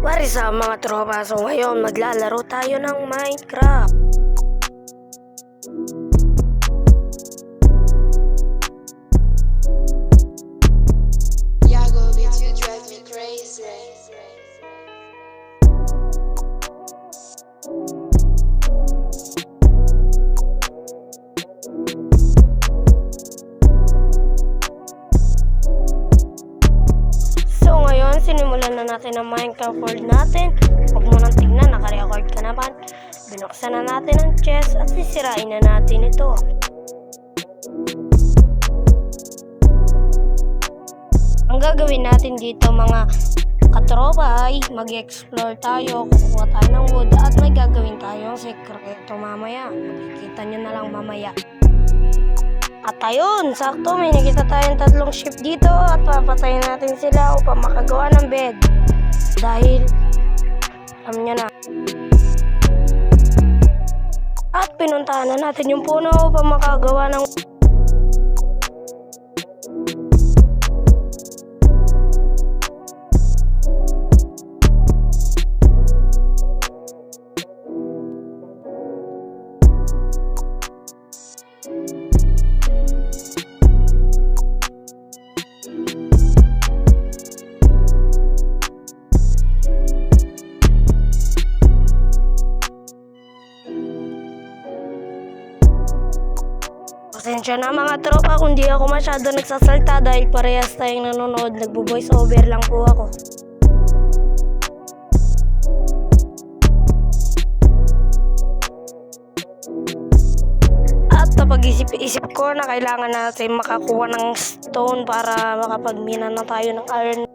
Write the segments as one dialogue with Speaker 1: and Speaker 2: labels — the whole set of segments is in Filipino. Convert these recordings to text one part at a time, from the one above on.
Speaker 1: Wari sa mga tropa, so ngayon maglalaro tayo ng Minecraft.
Speaker 2: Yago beats you drive me crazy.
Speaker 1: So ngayon, sinimulan na natin ang Minecraft world natin. Huwag mo nang tignan, naka-record ka naman. Binuksan na natin ang chest at sisirain na natin ito. Ang gagawin natin dito mga katropa ay mag-explore tayo, kukuha tayo ng wood at may gagawin tayong sekreto mamaya. Makikita nyo na lang mamaya. At ayun, sakto may nakita tayong 3 ship dito at papatayin natin sila upang makagawa ng bed. Dahil, alam nyo na. At pinuntahan na natin yung puno upang makagawa ng Pasensya na mga tropa kung di ako masyado nagsasalta dahil parehas tayong nanonood, nagbo-voice over lang po ako. At napag-isip-isip ko na kailangan natin makakuha ng stone para makapagmina na tayo ng iron.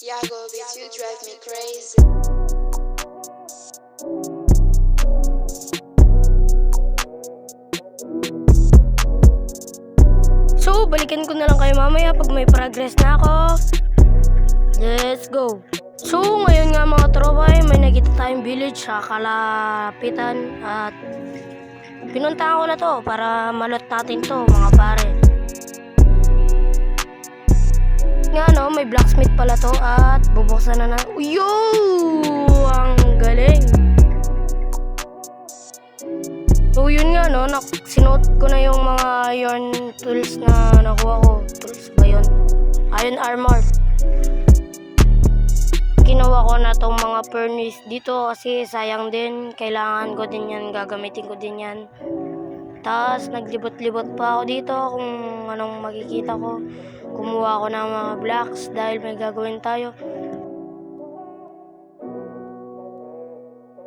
Speaker 2: Yago beats you drive me crazy.
Speaker 1: So, balikan ko na lang kayo mamaya pag may progress na ako. Let's go! So, ngayon nga mga tropa ay may nakita tayong village sa kalapitan at pinuntahan ko na to para malot natin to mga pare. Nga no, may blacksmith pala to at bubuksan na na. Yo! Ang galing! So yun nga no, sinuot ko na yung mga iron tools na nakuha ko. Tools ba yun? Iron armor. Ginawa ko na tong mga furnace dito kasi sayang din. Kailangan ko din yan, gagamitin ko din yan. Tapos naglibot-libot pa ako dito kung anong makikita ko. Kumuha ko ng mga blocks dahil may gagawin tayo.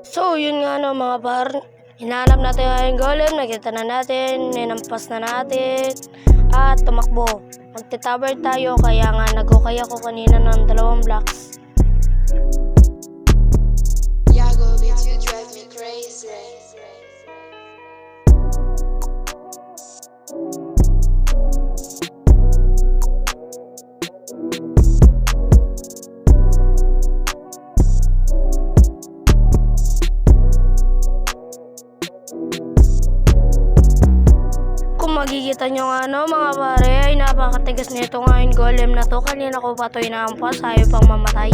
Speaker 1: So yun nga no mga par, hinahanap natin yung golem, nakita na natin, ninampas na natin at tumakbo. Magtatower tayo kaya nga nag-okay ako kanina ng 2 blocks.
Speaker 2: Yago beats you drive me crazy.
Speaker 1: Kung makikita nyo nga no mga pare ay napakatigas nito nga yung golem na to. Kanina ko pa ito inaampas, ayaw pang mamatay.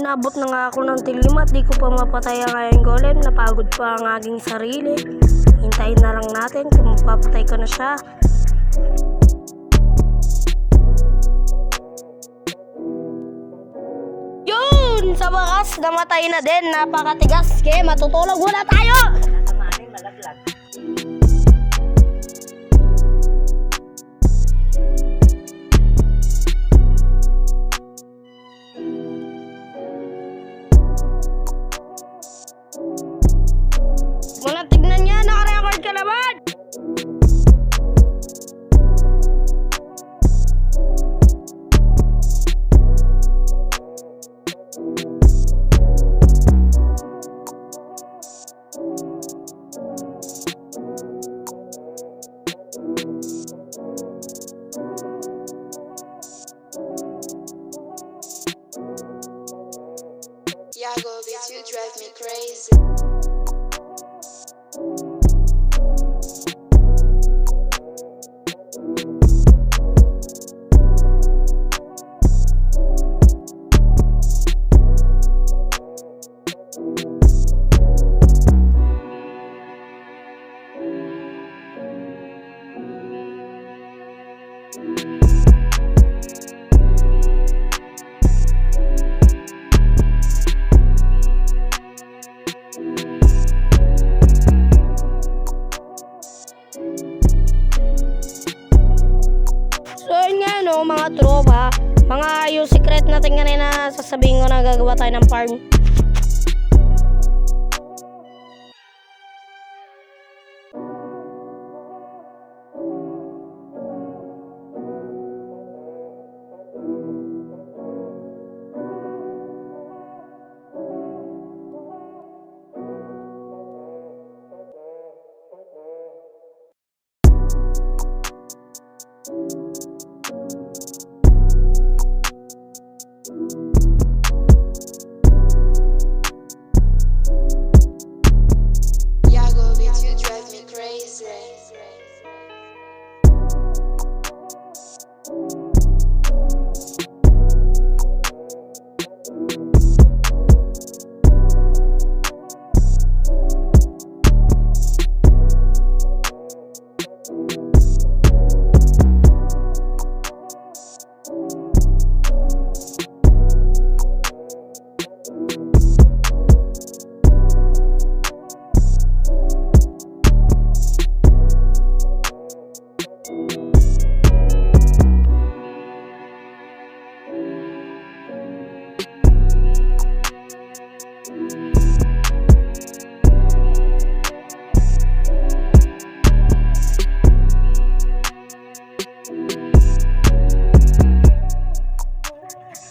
Speaker 1: Inabot na nga ako ng dilim at di ko pa mapatay ang iron golem. Napagod pa ang aking sarili. Hintayin na lang natin kung mapapatay ko na siya. Yun! Sa wakas, namatay na din. Napakatigas. Kaya matutulog muna tayo! Muna tignan niya, naka-record ka naman! ano mga tropa, yung secret natin kanina sasabihin ko na gagawa tayo ng farm.
Speaker 2: Yago bitch, you drive me crazy.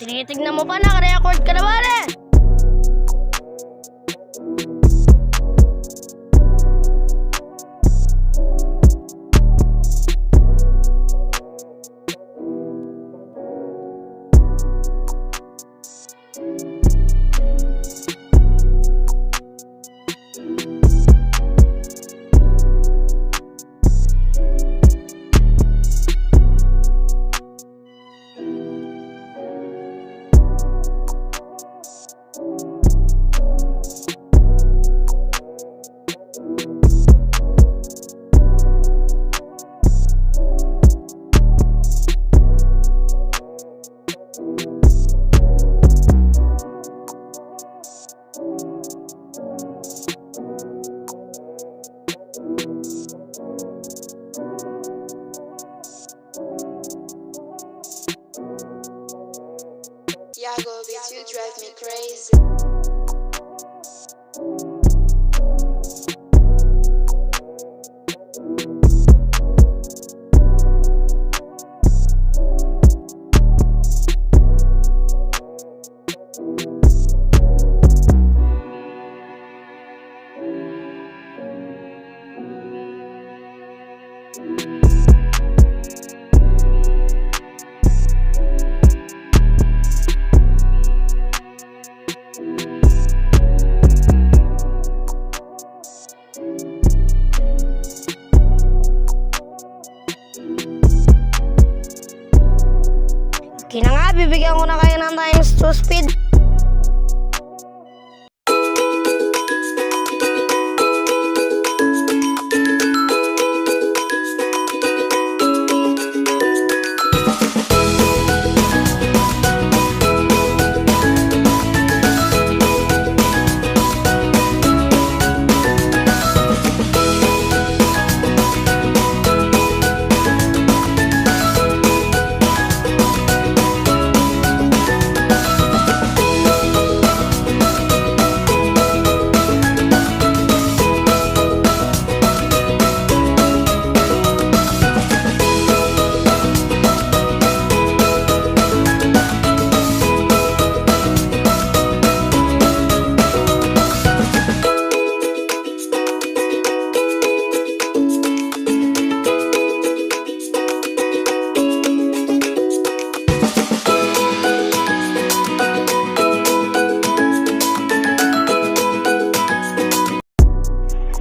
Speaker 1: Tinitignan mo pa, naka-record ka na ba,
Speaker 2: Yago bitch, you drive me crazy.
Speaker 1: Kina nga, bibigyan ko na kayo ng times 2 speed.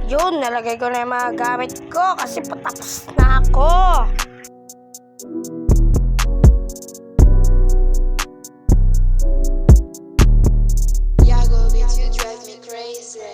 Speaker 1: Yun, nalagay ko na yung mga gamit ko kasi patapos na ako.
Speaker 2: Yago bitch, you drive me crazy.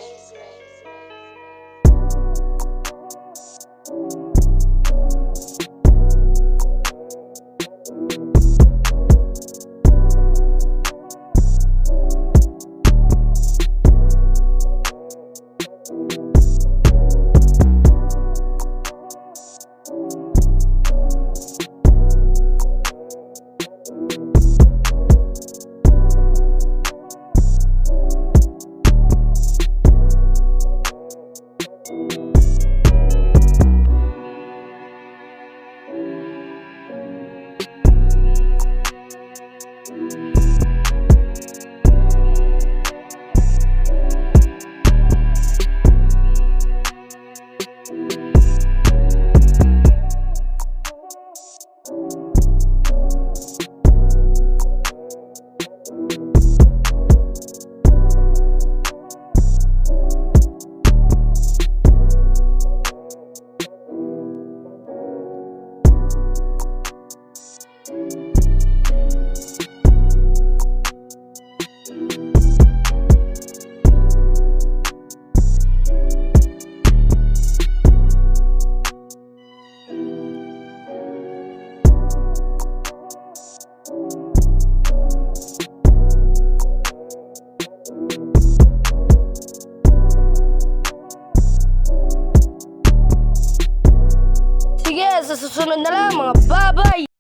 Speaker 1: sa susunod na lang mga babay!